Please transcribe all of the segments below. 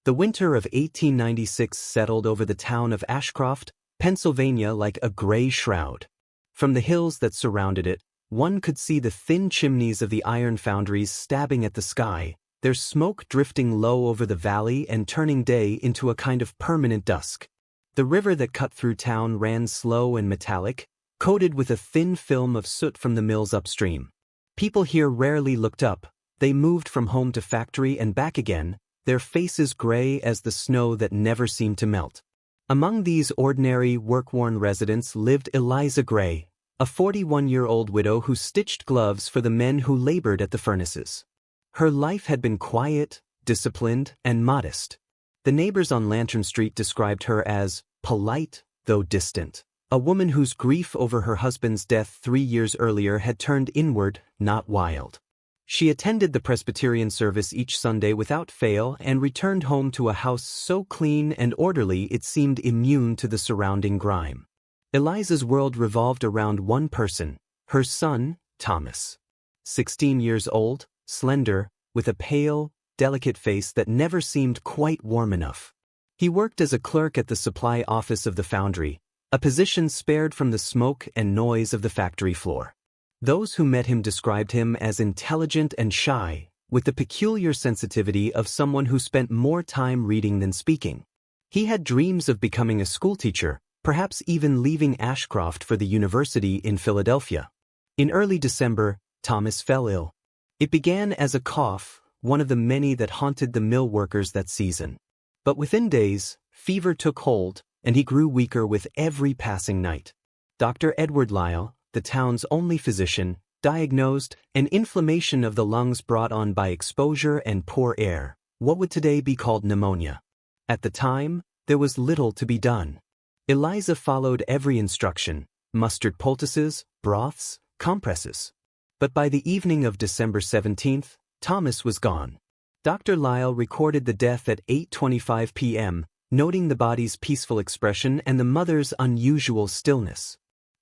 The winter of 1896 settled over the town of Ashcroft, Pennsylvania like a gray shroud. From the hills that surrounded it, one could see the thin chimneys of the iron foundries stabbing at the sky, their smoke drifting low over the valley and turning day into a kind of permanent dusk. The river that cut through town ran slow and metallic, coated with a thin film of soot from the mills upstream. People here rarely looked up. They moved from home to factory and back again, their faces gray as the snow that never seemed to melt. Among these ordinary, work-worn residents lived Eliza Gray, a 41-year-old widow who stitched gloves for the men who labored at the furnaces. Her life had been quiet, disciplined, and modest. The neighbors on Lantern Street described her as polite, though distant, a woman whose grief over her husband's death 3 years earlier had turned inward, not wild. She attended the Presbyterian service each Sunday without fail and returned home to a house so clean and orderly it seemed immune to the surrounding grime. Eliza's world revolved around one person, her son, Thomas. 16 years old, slender, with a pale, delicate face that never seemed quite warm enough. He worked as a clerk at the supply office of the foundry, a position spared from the smoke and noise of the factory floor. Those who met him described him as intelligent and shy, with the peculiar sensitivity of someone who spent more time reading than speaking. He had dreams of becoming a schoolteacher, perhaps even leaving Ashcroft for the university in Philadelphia. In early December, Thomas fell ill. It began as a cough, one of the many that haunted the mill workers that season. But within days, fever took hold, and he grew weaker with every passing night. Dr. Edward Lyle, the town's only physician, diagnosed an inflammation of the lungs brought on by exposure and poor air, what would today be called pneumonia. At the time, there was little to be done. Eliza followed every instruction, mustered poultices, broths, compresses. But by the evening of December 17th, Thomas was gone. Dr. Lyle recorded the death at 8:25 p.m., noting the body's peaceful expression and the mother's unusual stillness.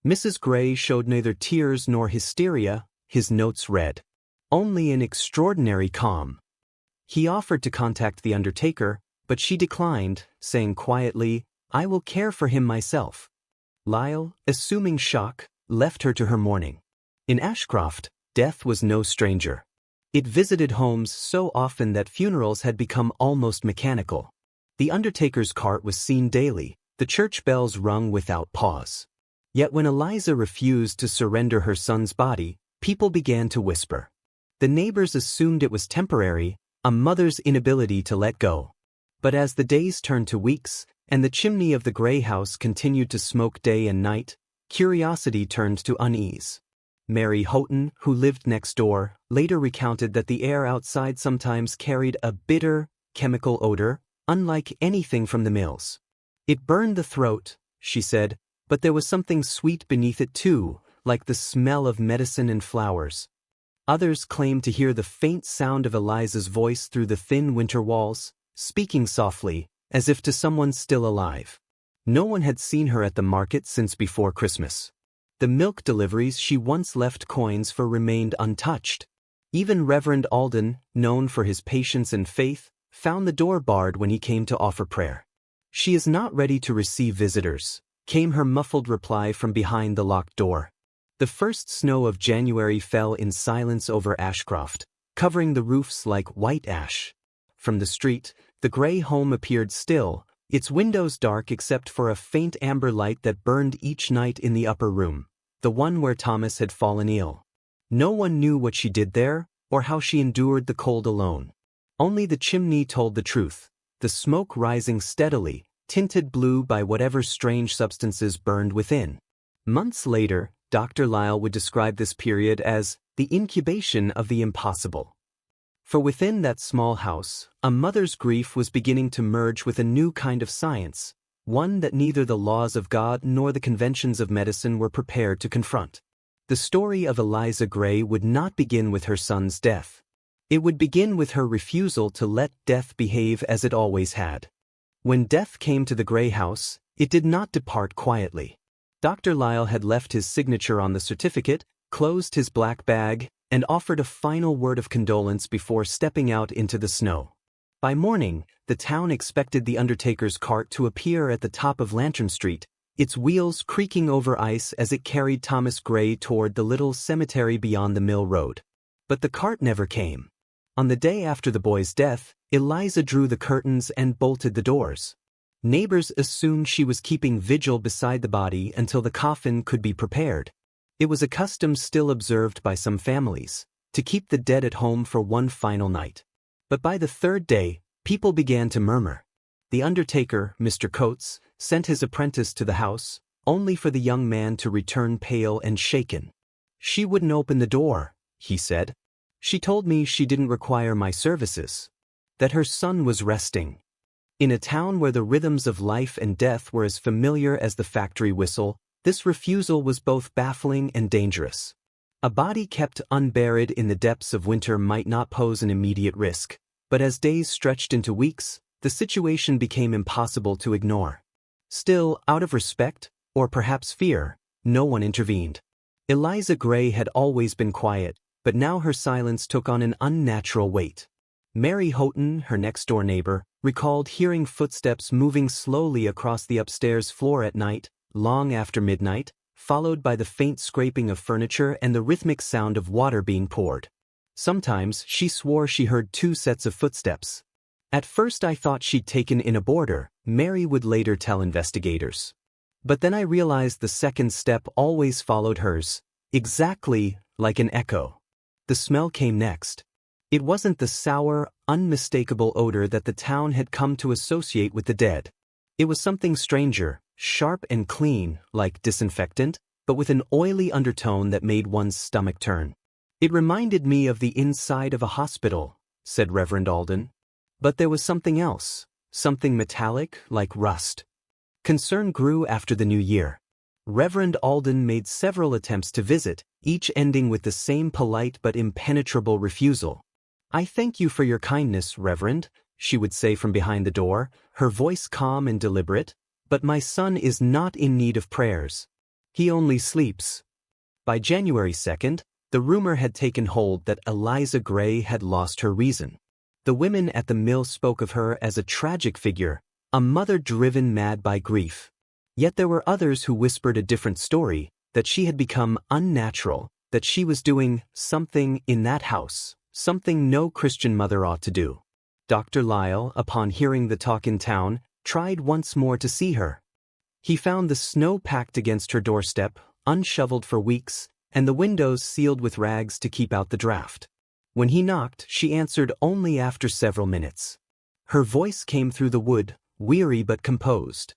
Mrs. Gray showed neither tears nor hysteria, his notes read. Only an extraordinary calm. He offered to contact the undertaker, but she declined, saying quietly, "I will care for him myself." Lyle, assuming shock, left her to her mourning. In Ashcroft, death was no stranger. It visited homes so often that funerals had become almost mechanical. The undertaker's cart was seen daily, the church bells rung without pause. Yet when Eliza refused to surrender her son's body, people began to whisper. The neighbors assumed it was temporary, a mother's inability to let go. But as the days turned to weeks, and the chimney of the Gray house continued to smoke day and night, curiosity turned to unease. Mary Houghton, who lived next door, later recounted that the air outside sometimes carried a bitter, chemical odor, unlike anything from the mills. It burned the throat, she said, but there was something sweet beneath it too, like the smell of medicine and flowers. Others claimed to hear the faint sound of Eliza's voice through the thin winter walls, speaking softly, as if to someone still alive. No one had seen her at the market since before Christmas. The milk deliveries she once left coins for remained untouched. Even Reverend Alden, known for his patience and faith, found the door barred when he came to offer prayer. "She is not ready to receive visitors," came her muffled reply from behind the locked door. The first snow of January fell in silence over Ashcroft, covering the roofs like white ash. From the street, the Gray home appeared still, its windows dark except for a faint amber light that burned each night in the upper room, the one where Thomas had fallen ill. No one knew what she did there, or how she endured the cold alone. Only the chimney told the truth, the smoke rising steadily, tinted blue by whatever strange substances burned within. Months later, Dr. Lyle would describe this period as the incubation of the impossible. For within that small house, a mother's grief was beginning to merge with a new kind of science, one that neither the laws of God nor the conventions of medicine were prepared to confront. The story of Eliza Gray would not begin with her son's death. It would begin with her refusal to let death behave as it always had. When death came to the Gray house, it did not depart quietly. Dr. Lyle had left his signature on the certificate, closed his black bag, and offered a final word of condolence before stepping out into the snow. By morning, the town expected the undertaker's cart to appear at the top of Lantern Street, its wheels creaking over ice as it carried Thomas Gray toward the little cemetery beyond the mill road. But the cart never came. On the day after the boy's death, Eliza drew the curtains and bolted the doors. Neighbors assumed she was keeping vigil beside the body until the coffin could be prepared. It was a custom still observed by some families, to keep the dead at home for one final night. But by the third day, people began to murmur. The undertaker, Mr. Coates, sent his apprentice to the house, only for the young man to return pale and shaken. "She wouldn't open the door," he said. "She told me she didn't require my services, that her son was resting." In a town where the rhythms of life and death were as familiar as the factory whistle, this refusal was both baffling and dangerous. A body kept unburied in the depths of winter might not pose an immediate risk, but as days stretched into weeks, the situation became impossible to ignore. Still, out of respect, or perhaps fear, no one intervened. Eliza Gray had always been quiet, but now her silence took on an unnatural weight. Mary Houghton, her next-door neighbor, recalled hearing footsteps moving slowly across the upstairs floor at night, long after midnight, followed by the faint scraping of furniture and the rhythmic sound of water being poured. Sometimes she swore she heard 2 sets of footsteps. "At first I thought she'd taken in a boarder," Mary would later tell investigators. "But then I realized the second step always followed hers, exactly like an echo." The smell came next. It wasn't the sour, unmistakable odor that the town had come to associate with the dead. It was something stranger, sharp and clean, like disinfectant, but with an oily undertone that made one's stomach turn. "It reminded me of the inside of a hospital," said Reverend Alden. But there was something else, something metallic, like rust. Concern grew after the new year. Reverend Alden made several attempts to visit, each ending with the same polite but impenetrable refusal. "I thank you for your kindness, Reverend," she would say from behind the door, her voice calm and deliberate, "but my son is not in need of prayers. He only sleeps." By January 2nd, the rumor had taken hold that Eliza Gray had lost her reason. The women at the mill spoke of her as a tragic figure, a mother driven mad by grief. Yet there were others who whispered a different story, that she had become unnatural, that she was doing something in that house, something no Christian mother ought to do. Dr. Lyle, upon hearing the talk in town, tried once more to see her. He found the snow packed against her doorstep, unshoveled for weeks, and the windows sealed with rags to keep out the draft. When he knocked, she answered only after several minutes. Her voice came through the wood, weary but composed.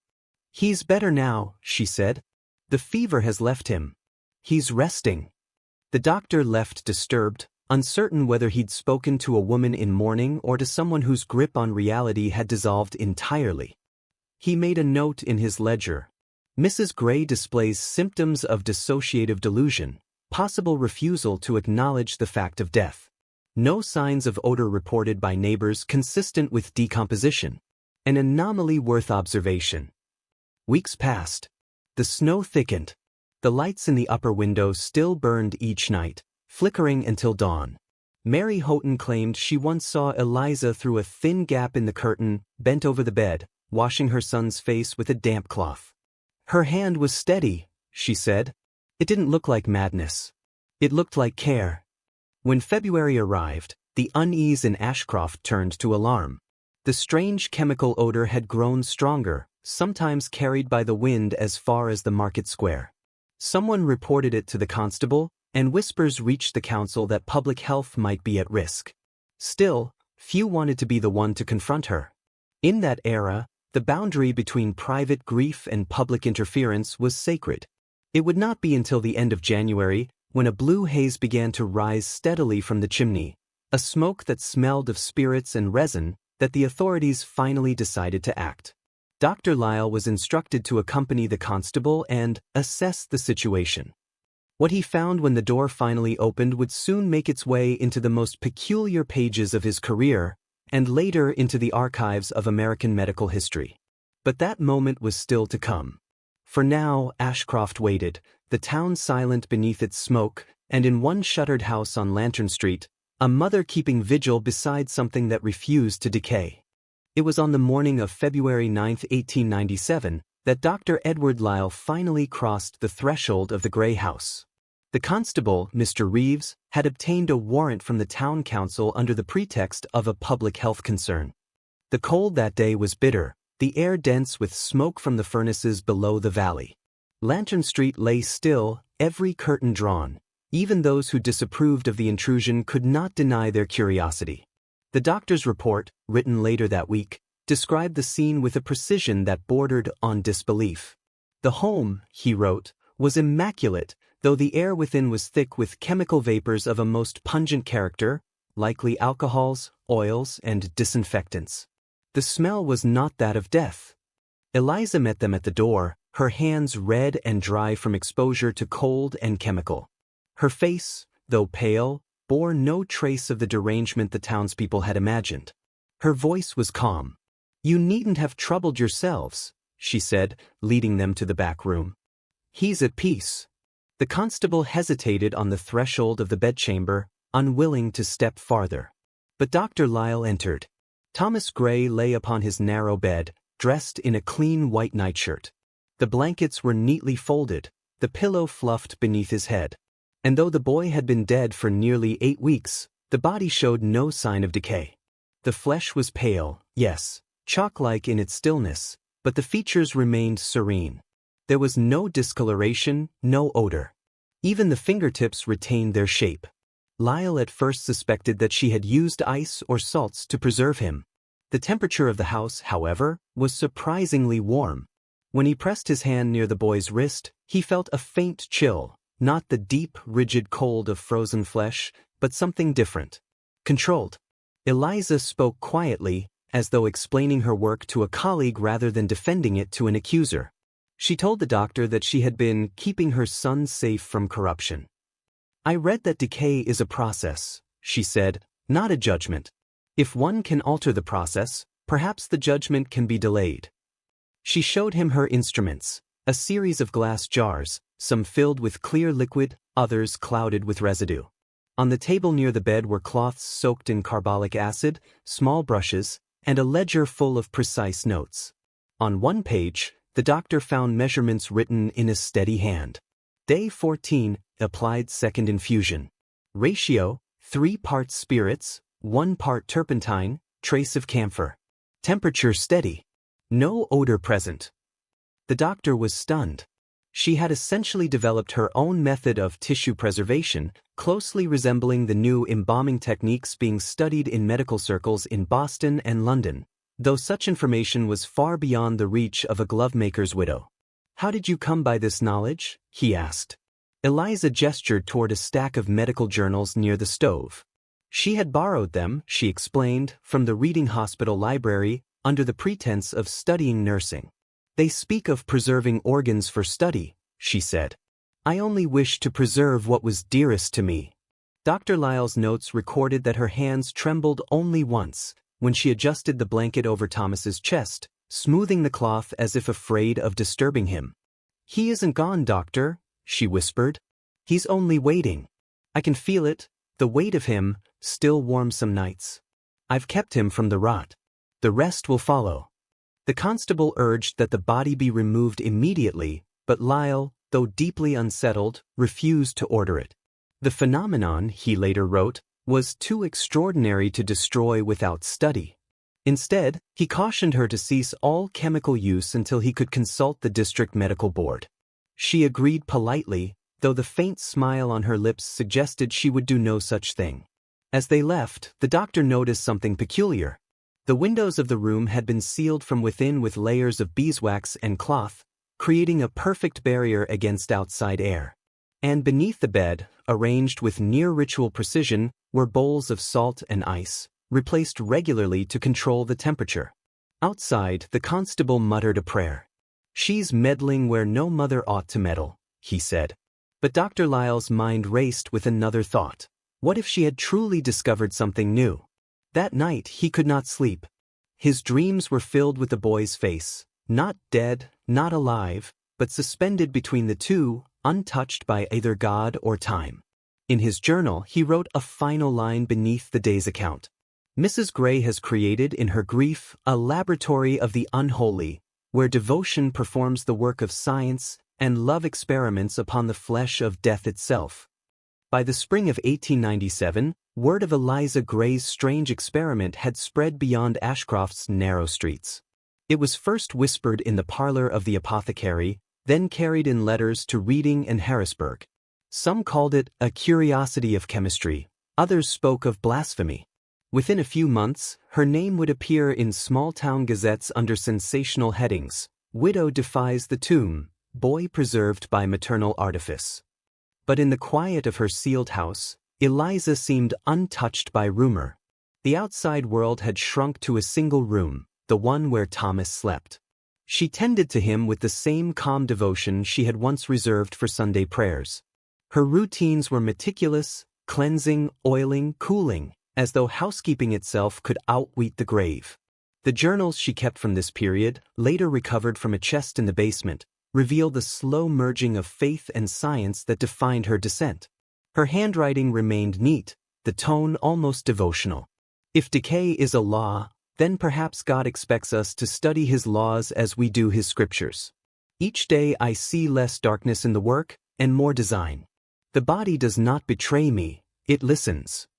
"He's better now," she said. "The fever has left him. He's resting." The doctor left disturbed, uncertain whether he'd spoken to a woman in mourning or to someone whose grip on reality had dissolved entirely. He made a note in his ledger. "Mrs. Gray displays symptoms of dissociative delusion, possible refusal to acknowledge the fact of death. No signs of odor reported by neighbors consistent with decomposition. An anomaly worth observation." Weeks passed. The snow thickened. The lights in the upper window still burned each night, flickering until dawn. Mary Houghton claimed she once saw Eliza through a thin gap in the curtain, bent over the bed, washing her son's face with a damp cloth. "Her hand was steady," she said. "It didn't look like madness. It looked like care." When February arrived, the unease in Ashcroft turned to alarm. The strange chemical odor had grown stronger, sometimes carried by the wind as far as the market square. Someone reported it to the constable, and whispers reached the council that public health might be at risk. Still, few wanted to be the one to confront her. In that era, the boundary between private grief and public interference was sacred. It would not be until the end of January, when a blue haze began to rise steadily from the chimney, a smoke that smelled of spirits and resin, that the authorities finally decided to act. Dr. Lyle was instructed to accompany the constable and assess the situation. What he found when the door finally opened would soon make its way into the most peculiar pages of his career, and later into the archives of American medical history. But that moment was still to come. For now, Ashcroft waited, the town silent beneath its smoke, and in one shuttered house on Lantern Street, a mother keeping vigil beside something that refused to decay. It was on the morning of February 9, 1897, that Dr. Edward Lyle finally crossed the threshold of the Grey House. The constable, Mr. Reeves, had obtained a warrant from the town council under the pretext of a public health concern. The cold that day was bitter, the air dense with smoke from the furnaces below the valley. Lantern Street lay still, every curtain drawn. Even those who disapproved of the intrusion could not deny their curiosity. The doctor's report, written later that week, described the scene with a precision that bordered on disbelief. The home, he wrote, was immaculate, though the air within was thick with chemical vapors of a most pungent character, likely alcohols, oils, and disinfectants. The smell was not that of death. Eliza met them at the door, her hands red and dry from exposure to cold and chemical. Her face, though pale, bore no trace of the derangement the townspeople had imagined. Her voice was calm. "You needn't have troubled yourselves," she said, leading them to the back room. "He's at peace." The constable hesitated on the threshold of the bedchamber, unwilling to step farther. But Dr. Lyle entered. Thomas Gray lay upon his narrow bed, dressed in a clean white nightshirt. The blankets were neatly folded, the pillow fluffed beneath his head. And though the boy had been dead for nearly 8 weeks, the body showed no sign of decay. The flesh was pale, yes, chalk-like in its stillness, but the features remained serene. There was no discoloration, no odor. Even the fingertips retained their shape. Lyle at first suspected that she had used ice or salts to preserve him. The temperature of the house, however, was surprisingly warm. When he pressed his hand near the boy's wrist, he felt a faint chill, not the deep, rigid cold of frozen flesh, but something different. Controlled. Eliza spoke quietly, as though explaining her work to a colleague rather than defending it to an accuser. She told the doctor that she had been keeping her son safe from corruption. "I read that decay is a process," she said, "not a judgment. If one can alter the process, perhaps the judgment can be delayed." She showed him her instruments, a series of glass jars, some filled with clear liquid, others clouded with residue. On the table near the bed were cloths soaked in carbolic acid, small brushes, and a ledger full of precise notes. On one page, the doctor found measurements written in a steady hand. Day 14, applied second infusion. Ratio, 3 parts spirits, 1 part turpentine, trace of camphor. Temperature steady. No odor present. The doctor was stunned. She had essentially developed her own method of tissue preservation, closely resembling the new embalming techniques being studied in medical circles in Boston and London, though such information was far beyond the reach of a glovemaker's widow. "How did you come by this knowledge?" he asked. Eliza gestured toward a stack of medical journals near the stove. She had borrowed them, she explained, from the Reading Hospital library, under the pretense of studying nursing. "They speak of preserving organs for study," she said. "I only wish to preserve what was dearest to me." Dr. Lyle's notes recorded that her hands trembled only once, when she adjusted the blanket over Thomas's chest, smoothing the cloth as if afraid of disturbing him. "He isn't gone, doctor," she whispered. "He's only waiting. I can feel it, the weight of him, still warm some nights. I've kept him from the rot. The rest will follow." The constable urged that the body be removed immediately, but Lyle, though deeply unsettled, refused to order it. The phenomenon, he later wrote, was too extraordinary to destroy without study. Instead, he cautioned her to cease all chemical use until he could consult the district medical board. She agreed politely, though the faint smile on her lips suggested she would do no such thing. As they left, the doctor noticed something peculiar. The windows of the room had been sealed from within with layers of beeswax and cloth, creating a perfect barrier against outside air. And beneath the bed, arranged with near-ritual precision, were bowls of salt and ice, replaced regularly to control the temperature. Outside, the constable muttered a prayer. "She's meddling where no mother ought to meddle," he said. But Dr. Lyle's mind raced with another thought. What if she had truly discovered something new? That night he could not sleep. His dreams were filled with the boy's face, not dead, not alive, but suspended between the two, untouched by either God or time. In his journal he wrote a final line beneath the day's account. Mrs. Gray has created in her grief a laboratory of the unholy, where devotion performs the work of science and love experiments upon the flesh of death itself. By the spring of 1897, word of Eliza Gray's strange experiment had spread beyond Ashcroft's narrow streets. It was first whispered in the parlor of the apothecary, then carried in letters to Reading and Harrisburg. Some called it a curiosity of chemistry, others spoke of blasphemy. Within a few months, her name would appear in small-town gazettes under sensational headings: "Widow defies the tomb, boy preserved by maternal artifice." But in the quiet of her sealed house, Eliza seemed untouched by rumor. The outside world had shrunk to a single room, the one where Thomas slept. She tended to him with the same calm devotion she had once reserved for Sunday prayers. Her routines were meticulous, cleansing, oiling, cooling, as though housekeeping itself could outweed the grave. The journals she kept from this period, later recovered from a chest in the basement, reveal the slow merging of faith and science that defined her descent. Her handwriting remained neat, the tone almost devotional. If decay is a law, then perhaps God expects us to study His laws as we do His scriptures. Each day I see less darkness in the work and more design. The body does not betray me, it listens.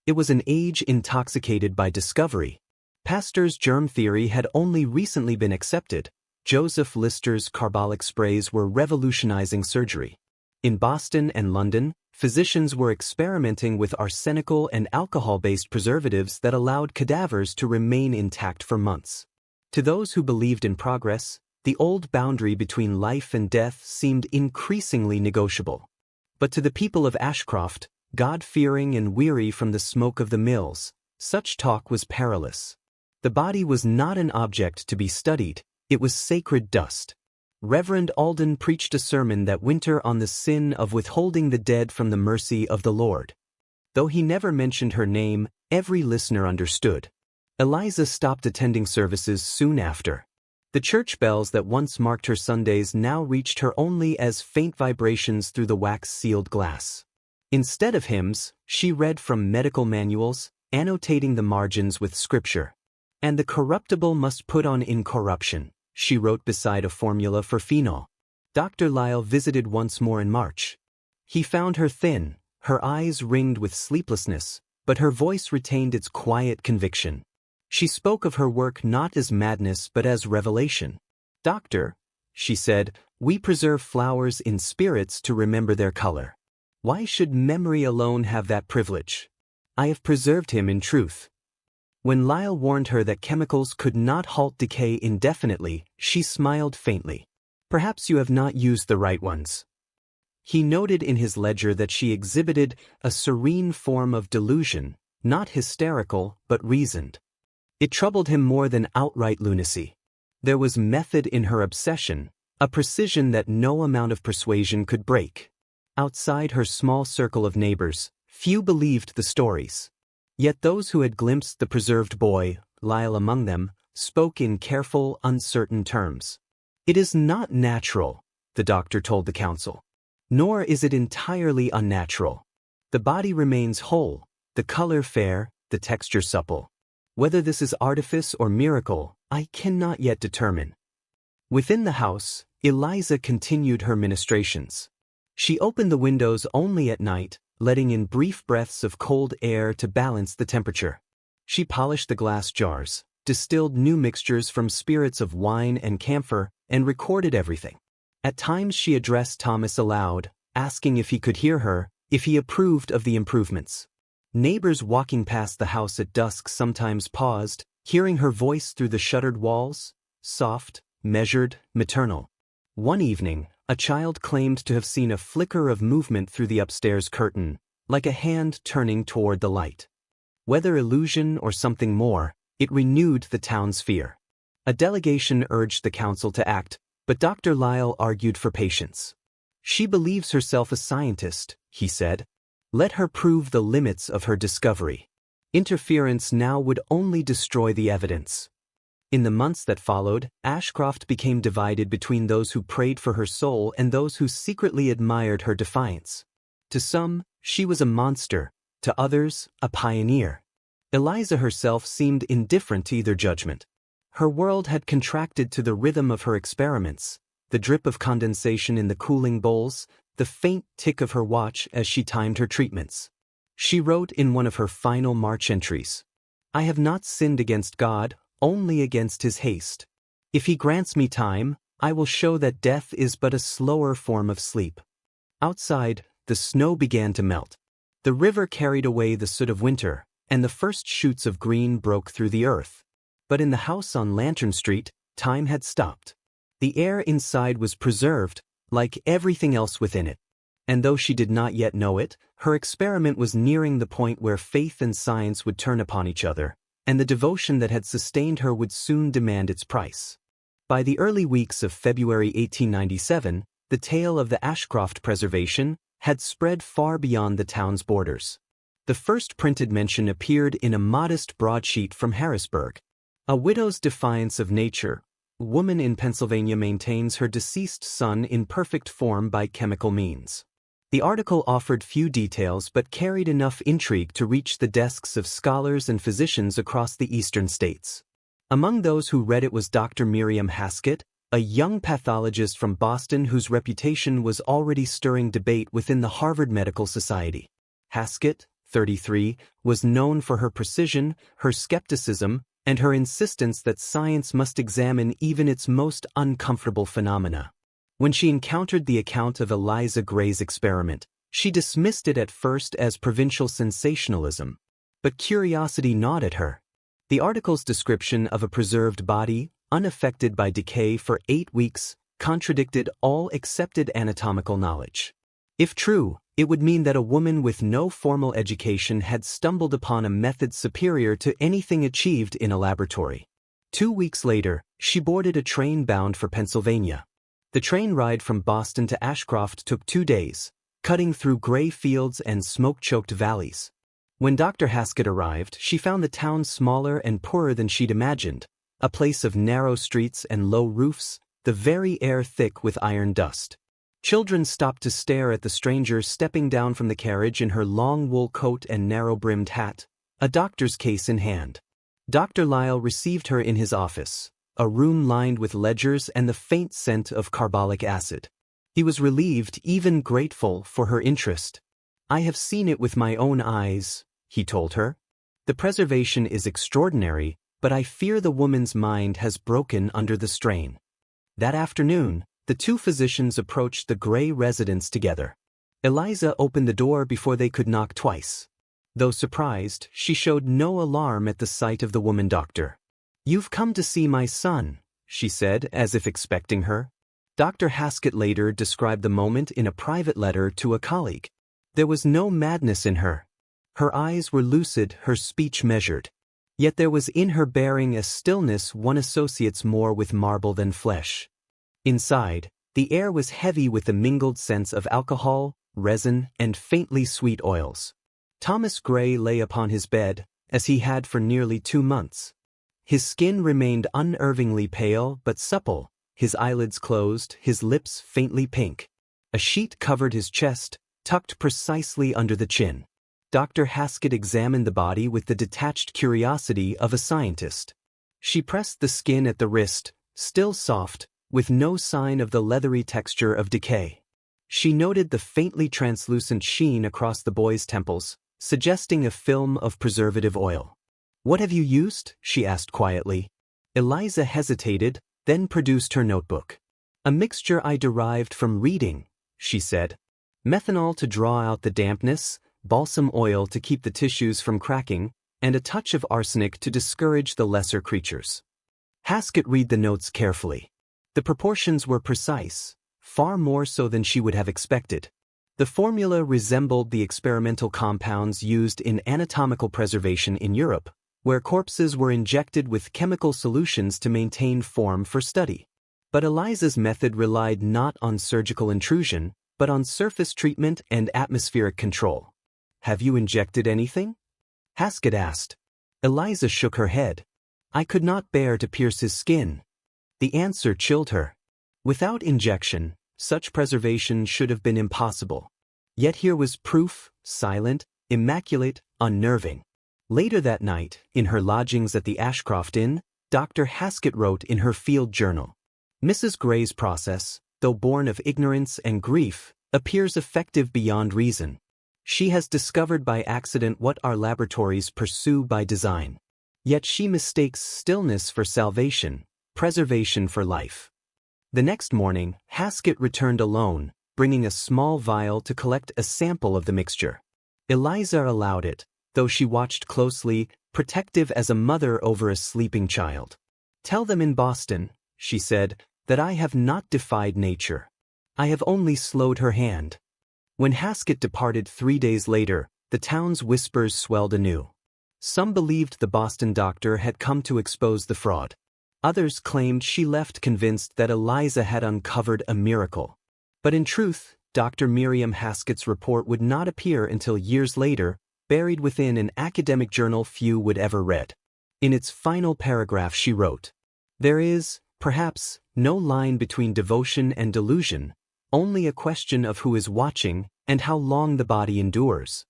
It was an age intoxicated by discovery. Pasteur's germ theory had only recently been accepted. Joseph Lister's carbolic sprays were revolutionizing surgery. In Boston and London, physicians were experimenting with arsenical and alcohol-based preservatives that allowed cadavers to remain intact for months. To those who believed in progress, the old boundary between life and death seemed increasingly negotiable. But to the people of Ashcroft, God-fearing and weary from the smoke of the mills, such talk was perilous. The body was not an object to be studied, it was sacred dust. Reverend Alden preached a sermon that winter on the sin of withholding the dead from the mercy of the Lord. Though he never mentioned her name, every listener understood. Eliza stopped attending services soon after. The church bells that once marked her Sundays now reached her only as faint vibrations through the wax-sealed glass. Instead of hymns, she read from medical manuals, annotating the margins with scripture. "And the corruptible must put on incorruption," she wrote beside a formula for phenol. Dr. Lyle visited once more in March. He found her thin, her eyes ringed with sleeplessness, but her voice retained its quiet conviction. She spoke of her work not as madness but as revelation. "Doctor," she said, "we preserve flowers in spirits to remember their color. Why should memory alone have that privilege? I have preserved him in truth." When Lyle warned her that chemicals could not halt decay indefinitely, she smiled faintly. "Perhaps you have not used the right ones." He noted in his ledger that she exhibited a serene form of delusion, not hysterical but reasoned. It troubled him more than outright lunacy. There was method in her obsession, a precision that no amount of persuasion could break. Outside her small circle of neighbors, few believed the stories. Yet those who had glimpsed the preserved boy, Lyle among them, spoke in careful, uncertain terms. "It is not natural," the doctor told the council. "Nor is it entirely unnatural. The body remains whole, the color fair, the texture supple. Whether this is artifice or miracle, I cannot yet determine." Within the house, Eliza continued her ministrations. She opened the windows only at night, letting in brief breaths of cold air to balance the temperature. She polished the glass jars, distilled new mixtures from spirits of wine and camphor, and recorded everything. At times she addressed Thomas aloud, asking if he could hear her, if he approved of the improvements. Neighbors walking past the house at dusk sometimes paused, hearing her voice through the shuttered walls, soft, measured, maternal. One evening, a child claimed to have seen a flicker of movement through the upstairs curtain, like a hand turning toward the light. Whether illusion or something more, it renewed the town's fear. A delegation urged the council to act, but Dr. Lyle argued for patience. "She believes herself a scientist," he said. "Let her prove the limits of her discovery. Interference now would only destroy the evidence." In the months that followed, Ashcroft became divided between those who prayed for her soul and those who secretly admired her defiance. To some, she was a monster, to others, a pioneer. Eliza herself seemed indifferent to either judgment. Her world had contracted to the rhythm of her experiments, the drip of condensation in the cooling bowls, the faint tick of her watch as she timed her treatments. She wrote in one of her final March entries, "I have not sinned against God, only against his haste. If he grants me time, I will show that death is but a slower form of sleep." Outside, the snow began to melt. The river carried away the soot of winter, and the first shoots of green broke through the earth. But in the house on Lantern Street, time had stopped. The air inside was preserved, like everything else within it. And though she did not yet know it, her experiment was nearing the point where faith and science would turn upon each other, and the devotion that had sustained her would soon demand its price. By the early weeks of February 1897, the tale of the Ashcroft preservation had spread far beyond the town's borders. The first printed mention appeared in a modest broadsheet from Harrisburg. A widow's defiance of nature. Woman in Pennsylvania maintains her deceased son in perfect form by chemical means. The article offered few details but carried enough intrigue to reach the desks of scholars and physicians across the eastern states. Among those who read it was Dr. Miriam Haskett, a young pathologist from Boston whose reputation was already stirring debate within the Harvard Medical Society. Haskett, 33, was known for her precision, her skepticism, and her insistence that science must examine even its most uncomfortable phenomena. When she encountered the account of Eliza Gray's experiment, she dismissed it at first as provincial sensationalism. But curiosity gnawed at her. The article's description of a preserved body, unaffected by decay for 8 weeks, contradicted all accepted anatomical knowledge. If true, it would mean that a woman with no formal education had stumbled upon a method superior to anything achieved in a laboratory. 2 weeks later, she boarded a train bound for Pennsylvania. The train ride from Boston to Ashcroft took 2 days, cutting through gray fields and smoke-choked valleys. When Dr. Haskett arrived, she found the town smaller and poorer than she'd imagined, a place of narrow streets and low roofs, the very air thick with iron dust. Children stopped to stare at the stranger stepping down from the carriage in her long wool coat and narrow-brimmed hat, a doctor's case in hand. Dr. Lyle received her in his office, a room lined with ledgers and the faint scent of carbolic acid. He was relieved, even grateful, for her interest. "I have seen it with my own eyes," he told her. "The preservation is extraordinary, but I fear the woman's mind has broken under the strain." That afternoon, the two physicians approached the Gray residence together. Eliza opened the door before they could knock twice. Though surprised, she showed no alarm at the sight of the woman doctor. "You've come to see my son," she said, as if expecting her. Dr. Haskett later described the moment in a private letter to a colleague. There was no madness in her. Her eyes were lucid, her speech measured. Yet there was in her bearing a stillness one associates more with marble than flesh. Inside, the air was heavy with the mingled scents of alcohol, resin, and faintly sweet oils. Thomas Gray lay upon his bed, as he had for nearly 2 months. His skin remained unnervingly pale but supple, his eyelids closed, his lips faintly pink. A sheet covered his chest, tucked precisely under the chin. Dr. Haskett examined the body with the detached curiosity of a scientist. She pressed the skin at the wrist, still soft, with no sign of the leathery texture of decay. She noted the faintly translucent sheen across the boy's temples, suggesting a film of preservative oil. "What have you used?" she asked quietly. Eliza hesitated, then produced her notebook. "A mixture I derived from reading," she said. "Methanol to draw out the dampness, balsam oil to keep the tissues from cracking, and a touch of arsenic to discourage the lesser creatures." Haskett read the notes carefully. The proportions were precise, far more so than she would have expected. The formula resembled the experimental compounds used in anatomical preservation in Europe, where corpses were injected with chemical solutions to maintain form for study. But Eliza's method relied not on surgical intrusion, but on surface treatment and atmospheric control. "Have you injected anything?" Haskett asked. Eliza shook her head. "I could not bear to pierce his skin." The answer chilled her. Without injection, such preservation should have been impossible. Yet here was proof, silent, immaculate, unnerving. Later that night, in her lodgings at the Ashcroft Inn, Dr. Haskett wrote in her field journal, "Mrs. Gray's process, though born of ignorance and grief, appears effective beyond reason. She has discovered by accident what our laboratories pursue by design. Yet she mistakes stillness for salvation, preservation for life." The next morning, Haskett returned alone, bringing a small vial to collect a sample of the mixture. Eliza allowed it, though she watched closely, protective as a mother over a sleeping child. "Tell them in Boston," she said, "that I have not defied nature. I have only slowed her hand." When Haskett departed 3 days later, the town's whispers swelled anew. Some believed the Boston doctor had come to expose the fraud. Others claimed she left convinced that Eliza had uncovered a miracle. But in truth, Dr. Miriam Haskett's report would not appear until years later, buried within an academic journal few would ever read. In its final paragraph she wrote, "There is, perhaps, no line between devotion and delusion, only a question of who is watching and how long the body endures."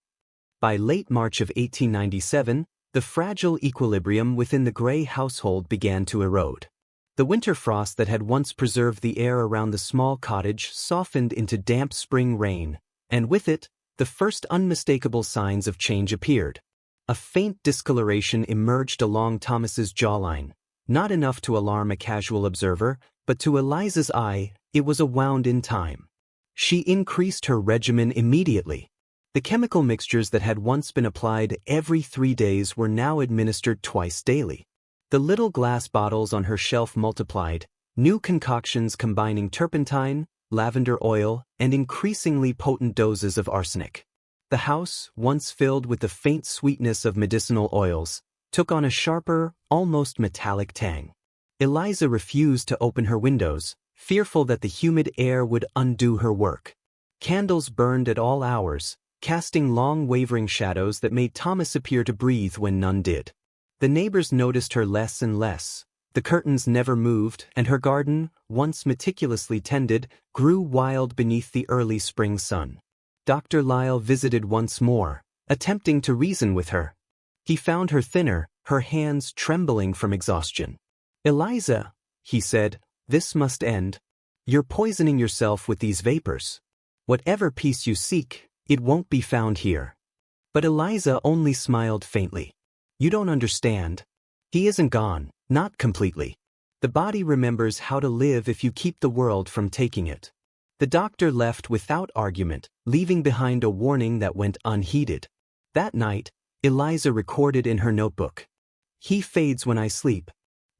By late March of 1897, the fragile equilibrium within the Gray household began to erode. The winter frost that had once preserved the air around the small cottage softened into damp spring rain, and with it, the first unmistakable signs of change appeared. A faint discoloration emerged along Thomas's jawline, not enough to alarm a casual observer, but to Eliza's eye, it was a wound-in time. She increased her regimen immediately. The chemical mixtures that had once been applied every 3 days were now administered twice daily. The little glass bottles on her shelf multiplied, new concoctions combining turpentine, lavender oil, and increasingly potent doses of arsenic. The house, once filled with the faint sweetness of medicinal oils, took on a sharper, almost metallic tang. Eliza refused to open her windows, fearful that the humid air would undo her work. Candles burned at all hours, casting long wavering shadows that made Thomas appear to breathe when none did. The neighbors noticed her less and less. The curtains never moved, and her garden, once meticulously tended, grew wild beneath the early spring sun. Dr. Lisle visited once more, attempting to reason with her. He found her thinner, her hands trembling from exhaustion. "Eliza," he said, "this must end. You're poisoning yourself with these vapors. Whatever peace you seek, it won't be found here." But Eliza only smiled faintly. "You don't understand. He isn't gone, not completely. The body remembers how to live if you keep the world from taking it." The doctor left without argument, leaving behind a warning that went unheeded. That night, Eliza recorded in her notebook, "He fades when I sleep.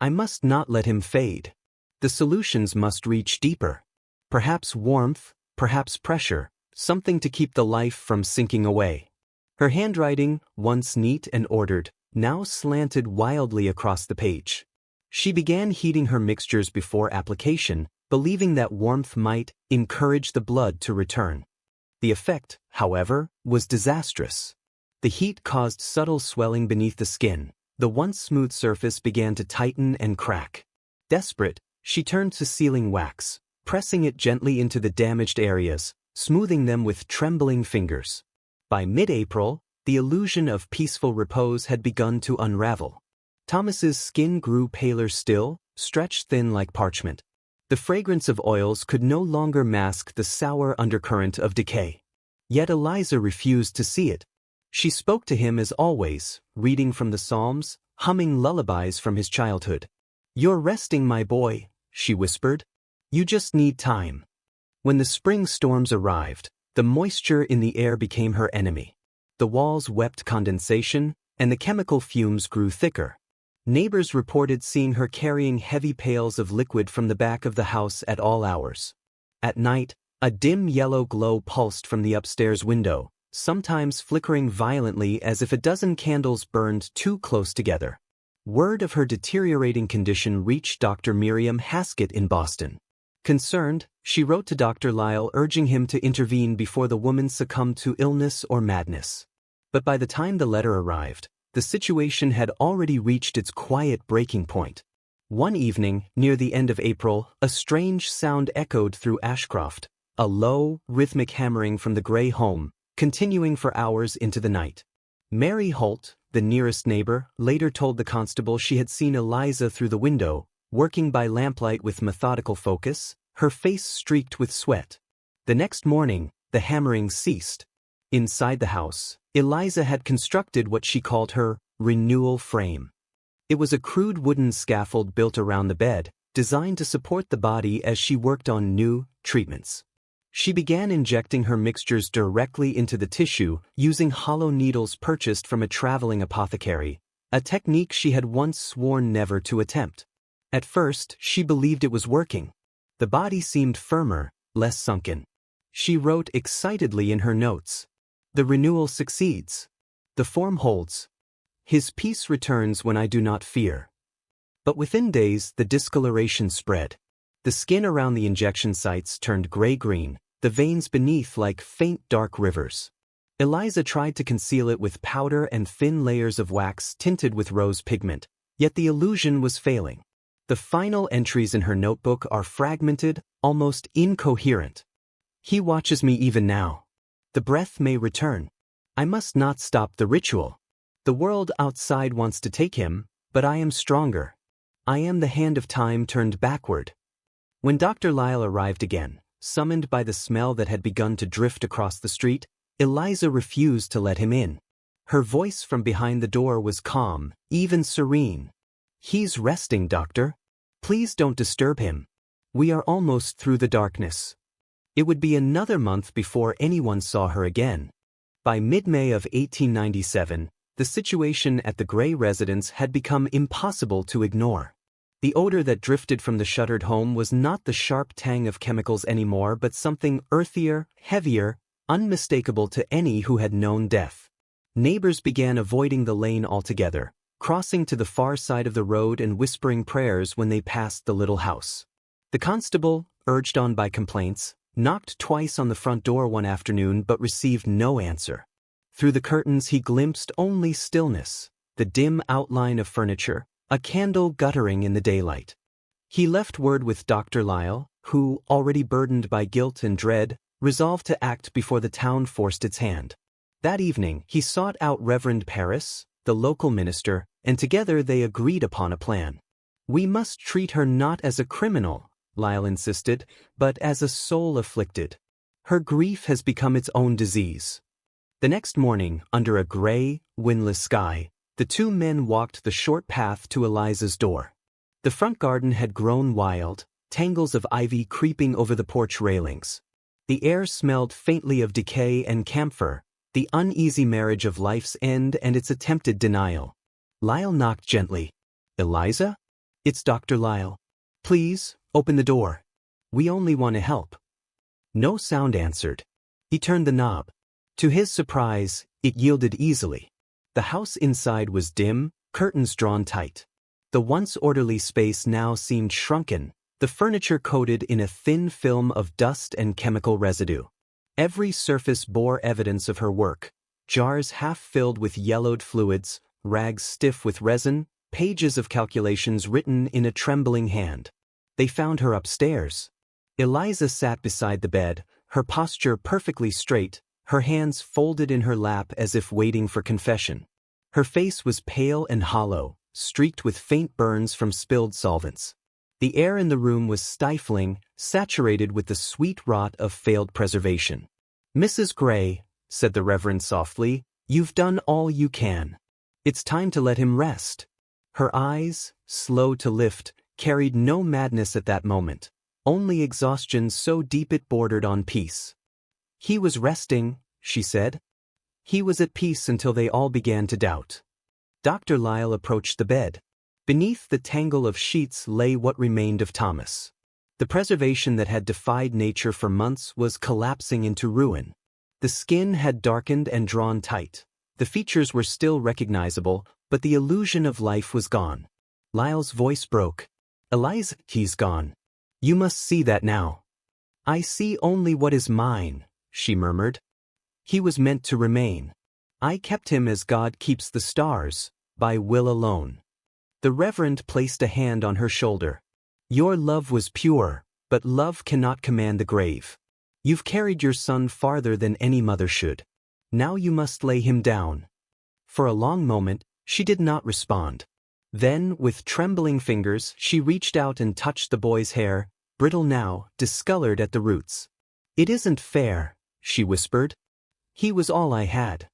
I must not let him fade. The solutions must reach deeper. Perhaps warmth, perhaps pressure, something to keep the life from sinking away." Her handwriting, once neat and ordered, now slanted wildly across the page. She began heating her mixtures before application, believing that warmth might encourage the blood to return. The effect, however, was disastrous. The heat caused subtle swelling beneath the skin. The once smooth surface began to tighten and crack. Desperate, she turned to sealing wax, pressing it gently into the damaged areas, smoothing them with trembling fingers. By mid-April, the illusion of peaceful repose had begun to unravel. Thomas's skin grew paler still, stretched thin like parchment. The fragrance of oils could no longer mask the sour undercurrent of decay. Yet Eliza refused to see it. She spoke to him as always, reading from the Psalms, humming lullabies from his childhood. "You're resting, my boy," she whispered. "You just need time." When the spring storms arrived, the moisture in the air became her enemy. The walls wept condensation, and the chemical fumes grew thicker. Neighbors reported seeing her carrying heavy pails of liquid from the back of the house at all hours. At night, a dim yellow glow pulsed from the upstairs window, sometimes flickering violently as if a dozen candles burned too close together. Word of her deteriorating condition reached Dr. Miriam Haskett in Boston. Concerned, she wrote to Dr. Lisle urging him to intervene before the woman succumbed to illness or madness. But by the time the letter arrived, the situation had already reached its quiet breaking point. One evening, near the end of April, a strange sound echoed through Ashcroft, a low, rhythmic hammering from the Gray home, continuing for hours into the night. Mary Holt, the nearest neighbor, later told the constable she had seen Eliza through the window, working by lamplight with methodical focus, her face streaked with sweat. The next morning, the hammering ceased. Inside the house, Eliza had constructed what she called her renewal frame. It was a crude wooden scaffold built around the bed, designed to support the body as she worked on new treatments. She began injecting her mixtures directly into the tissue using hollow needles purchased from a traveling apothecary, a technique she had once sworn never to attempt. At first, she believed it was working. The body seemed firmer, less sunken. She wrote excitedly in her notes. The renewal succeeds. The form holds. His peace returns when I do not fear. But within days, the discoloration spread. The skin around the injection sites turned gray-green, the veins beneath like faint dark rivers. Eliza tried to conceal it with powder and thin layers of wax tinted with rose pigment, yet the illusion was failing. The final entries in her notebook are fragmented, almost incoherent. He watches me even now. The breath may return. I must not stop the ritual. The world outside wants to take him, but I am stronger. I am the hand of time turned backward. When Dr. Lyle arrived again, summoned by the smell that had begun to drift across the street, Eliza refused to let him in. Her voice from behind the door was calm, even serene. He's resting, doctor. Please don't disturb him. We are almost through the darkness. It would be another month before anyone saw her again. By mid-May of 1897, the situation at the Gray residence had become impossible to ignore. The odor that drifted from the shuttered home was not the sharp tang of chemicals anymore, but something earthier, heavier, unmistakable to any who had known death. Neighbors began avoiding the lane altogether, crossing to the far side of the road and whispering prayers when they passed the little house. The constable, urged on by complaints, knocked twice on the front door one afternoon but received no answer. Through the curtains he glimpsed only stillness, the dim outline of furniture, a candle guttering in the daylight. He left word with Dr. Lyle, who, already burdened by guilt and dread, resolved to act before the town forced its hand. That evening he sought out Reverend Parris, the local minister, and together they agreed upon a plan. We must treat her not as a criminal, Lyle insisted, but as a soul afflicted. Her grief has become its own disease. The next morning, under a gray, windless sky, the two men walked the short path to Eliza's door. The front garden had grown wild, tangles of ivy creeping over the porch railings. The air smelled faintly of decay and camphor, the uneasy marriage of life's end and its attempted denial. Lyle knocked gently. Eliza? It's Dr. Lyle. Please, open the door. We only want to help. No sound answered. He turned the knob. To his surprise, it yielded easily. The house inside was dim, curtains drawn tight. The once orderly space now seemed shrunken, the furniture coated in a thin film of dust and chemical residue. Every surface bore evidence of her work: jars half filled with yellowed fluids, rags stiff with resin, pages of calculations written in a trembling hand. They found her upstairs. Eliza sat beside the bed, her posture perfectly straight, her hands folded in her lap as if waiting for confession. Her face was pale and hollow, streaked with faint burns from spilled solvents. The air in the room was stifling, saturated with the sweet rot of failed preservation. Mrs. Gray, said the Reverend softly, you've done all you can. It's time to let him rest. Her eyes, slow to lift, carried no madness at that moment, only exhaustion so deep it bordered on peace. He was resting, she said. He was at peace until they all began to doubt. Dr. Lyle approached the bed. Beneath the tangle of sheets lay what remained of Thomas. The preservation that had defied nature for months was collapsing into ruin. The skin had darkened and drawn tight. The features were still recognizable, but the illusion of life was gone. Lyle's voice broke. Eliza, he's gone. You must see that now. I see only what is mine, she murmured. He was meant to remain. I kept him as God keeps the stars, by will alone. The Reverend placed a hand on her shoulder. Your love was pure, but love cannot command the grave. You've carried your son farther than any mother should. Now you must lay him down. For a long moment, she did not respond. Then, with trembling fingers, she reached out and touched the boy's hair, brittle now, discolored at the roots. "It isn't fair," she whispered. "He was all I had."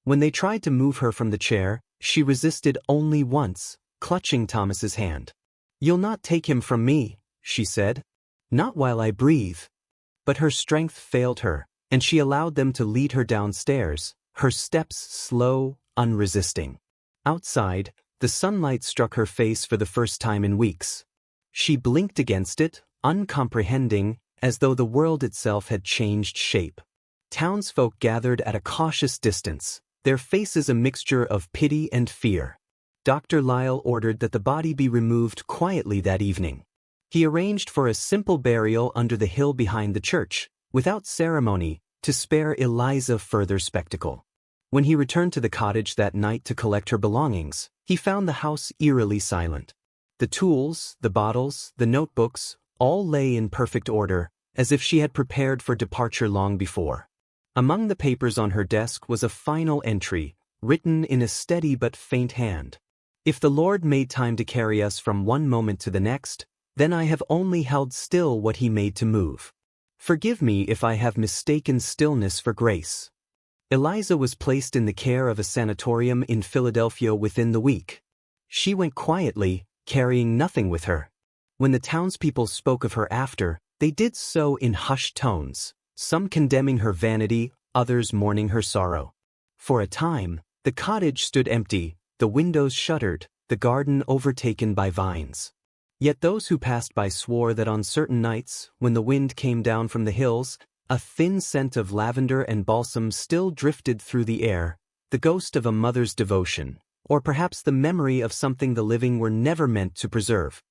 When they tried to move her from the chair, she resisted only once, clutching Thomas's hand. "You'll not take him from me," she said. "Not while I breathe." But her strength failed her, and she allowed them to lead her downstairs, her steps slow, unresisting. Outside, the sunlight struck her face for the first time in weeks. She blinked against it, uncomprehending, as though the world itself had changed shape. Townsfolk gathered at a cautious distance, their faces a mixture of pity and fear. Dr. Lyle ordered that the body be removed quietly that evening. He arranged for a simple burial under the hill behind the church, without ceremony, to spare Eliza further spectacle. When he returned to the cottage that night to collect her belongings, he found the house eerily silent. The tools, the bottles, the notebooks, all lay in perfect order, as if she had prepared for departure long before. Among the papers on her desk was a final entry, written in a steady but faint hand. "If the Lord made time to carry us from one moment to the next, then I have only held still what he made to move. Forgive me if I have mistaken stillness for grace." Eliza was placed in the care of a sanatorium in Philadelphia within the week. She went quietly, carrying nothing with her. When the townspeople spoke of her after, they did so in hushed tones, some condemning her vanity, others mourning her sorrow. For a time, the cottage stood empty, the windows shuttered, the garden overtaken by vines. Yet those who passed by swore that on certain nights, when the wind came down from the hills, a thin scent of lavender and balsam still drifted through the air, the ghost of a mother's devotion, or perhaps the memory of something the living were never meant to preserve.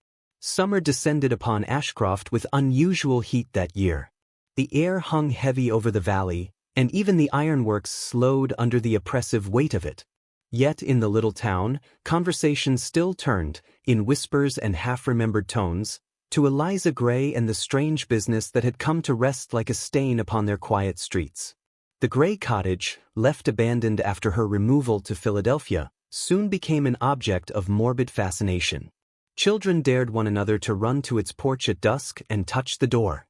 Summer descended upon Ashcroft with unusual heat that year. The air hung heavy over the valley, and even the ironworks slowed under the oppressive weight of it. Yet in the little town, conversation still turned, in whispers and half-remembered tones, to Eliza Gray and the strange business that had come to rest like a stain upon their quiet streets. The Gray cottage, left abandoned after her removal to Philadelphia, soon became an object of morbid fascination. Children dared one another to run to its porch at dusk and touch the door.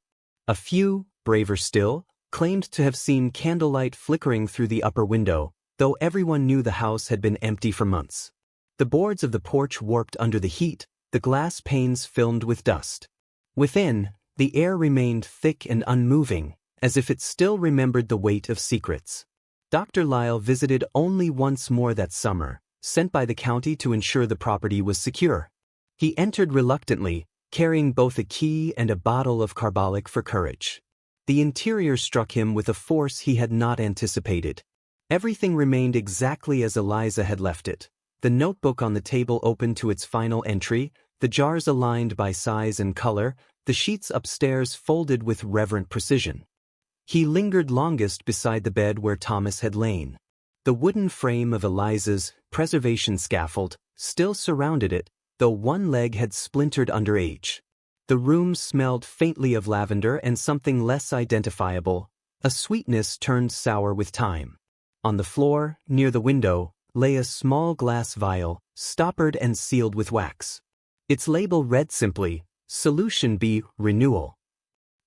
A few, braver still, claimed to have seen candlelight flickering through the upper window, though everyone knew the house had been empty for months. The boards of the porch warped under the heat, the glass panes filmed with dust. Within, the air remained thick and unmoving, as if it still remembered the weight of secrets. Dr. Lyle visited only once more that summer, sent by the county to ensure the property was secure. He entered reluctantly, carrying both a key and a bottle of carbolic for courage. The interior struck him with a force he had not anticipated. Everything remained exactly as Eliza had left it. The notebook on the table open to its final entry, the jars aligned by size and color, the sheets upstairs folded with reverent precision. He lingered longest beside the bed where Thomas had lain. The wooden frame of Eliza's preservation scaffold still surrounded it, though one leg had splintered under age. The room smelled faintly of lavender and something less identifiable, a sweetness turned sour with time. On the floor, near the window, lay a small glass vial, stoppered and sealed with wax. Its label read simply, "Solution B, renewal."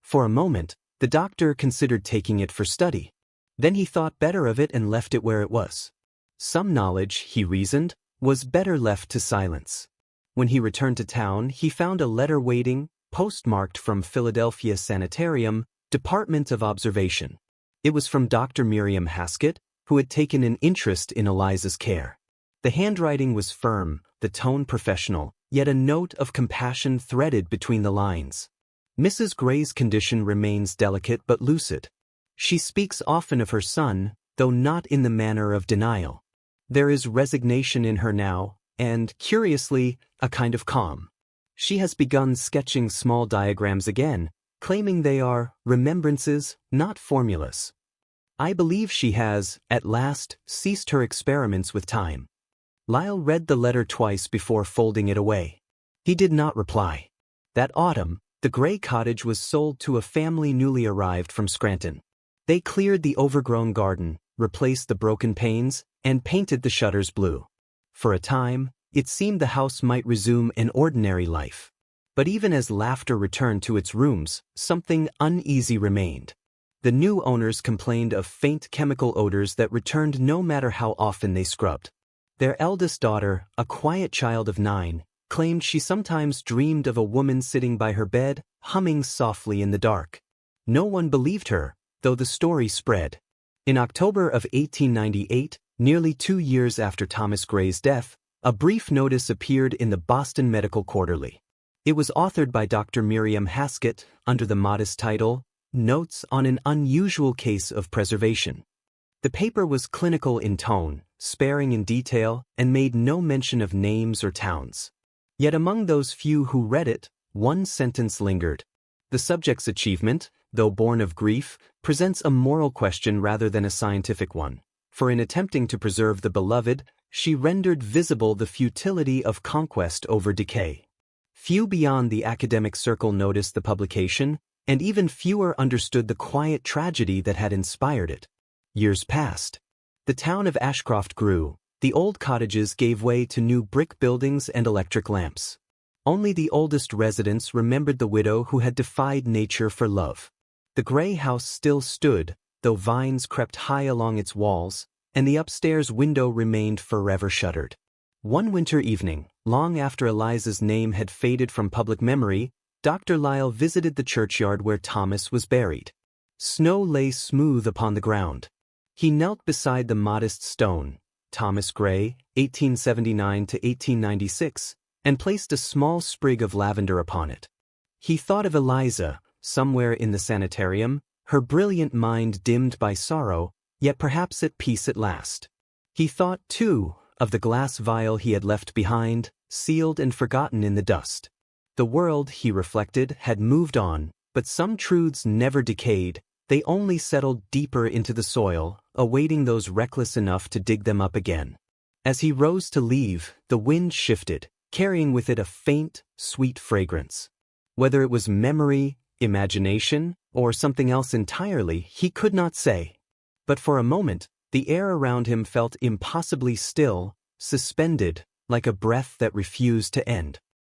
For a moment, the doctor considered taking it for study. Then he thought better of it and left it where it was. Some knowledge, he reasoned, was better left to silence. When he returned to town, he found a letter waiting, postmarked from Philadelphia Sanitarium, Department of Observation. It was from Dr. Miriam Haskett, who had taken an interest in Eliza's care. The handwriting was firm, the tone professional, yet a note of compassion threaded between the lines. Mrs. Gray's condition remains delicate but lucid. She speaks often of her son, though not in the manner of denial. There is resignation in her now, and, curiously, a kind of calm. She has begun sketching small diagrams again, claiming they are remembrances, not formulas. I believe she has, at last, ceased her experiments with time. Lyle read the letter twice before folding it away. He did not reply. That autumn, the Gray cottage was sold to a family newly arrived from Scranton. They cleared the overgrown garden, replaced the broken panes, and painted the shutters blue. For a time, it seemed the house might resume an ordinary life. But even as laughter returned to its rooms, something uneasy remained. The new owners complained of faint chemical odors that returned no matter how often they scrubbed. Their eldest daughter, a quiet child of 9, claimed she sometimes dreamed of a woman sitting by her bed, humming softly in the dark. No one believed her, though the story spread. In October of 1898, nearly 2 years after Thomas Gray's death, a brief notice appeared in the Boston Medical Quarterly. It was authored by Dr. Miriam Haskett under the modest title, Notes on an Unusual Case of Preservation. The paper was clinical in tone, sparing in detail, and made no mention of names or towns. Yet among those few who read it, one sentence lingered. The subject's achievement, though born of grief, presents a moral question rather than a scientific one, for in attempting to preserve the beloved, she rendered visible the futility of conquest over decay. Few beyond the academic circle noticed the publication, and even fewer understood the quiet tragedy that had inspired it. Years passed. The town of Ashcroft grew. The old cottages gave way to new brick buildings and electric lamps. Only the oldest residents remembered the widow who had defied nature for love. The gray house still stood, though vines crept high along its walls, and the upstairs window remained forever shuttered. One winter evening, long after Eliza's name had faded from public memory, Dr. Lyle visited the churchyard where Thomas was buried. Snow lay smooth upon the ground. He knelt beside the modest stone, Thomas Gray, 1879 to 1896, and placed a small sprig of lavender upon it. He thought of Eliza, somewhere in the sanitarium, her brilliant mind dimmed by sorrow, yet perhaps at peace at last. He thought, too, of the glass vial he had left behind, sealed and forgotten in the dust. The world, he reflected, had moved on, but some truths never decayed, they only settled deeper into the soil, awaiting those reckless enough to dig them up again. As he rose to leave, the wind shifted, carrying with it a faint, sweet fragrance. Whether it was memory, imagination, or something else entirely, he could not say. But for a moment, the air around him felt impossibly still, suspended, like a breath that refused to end.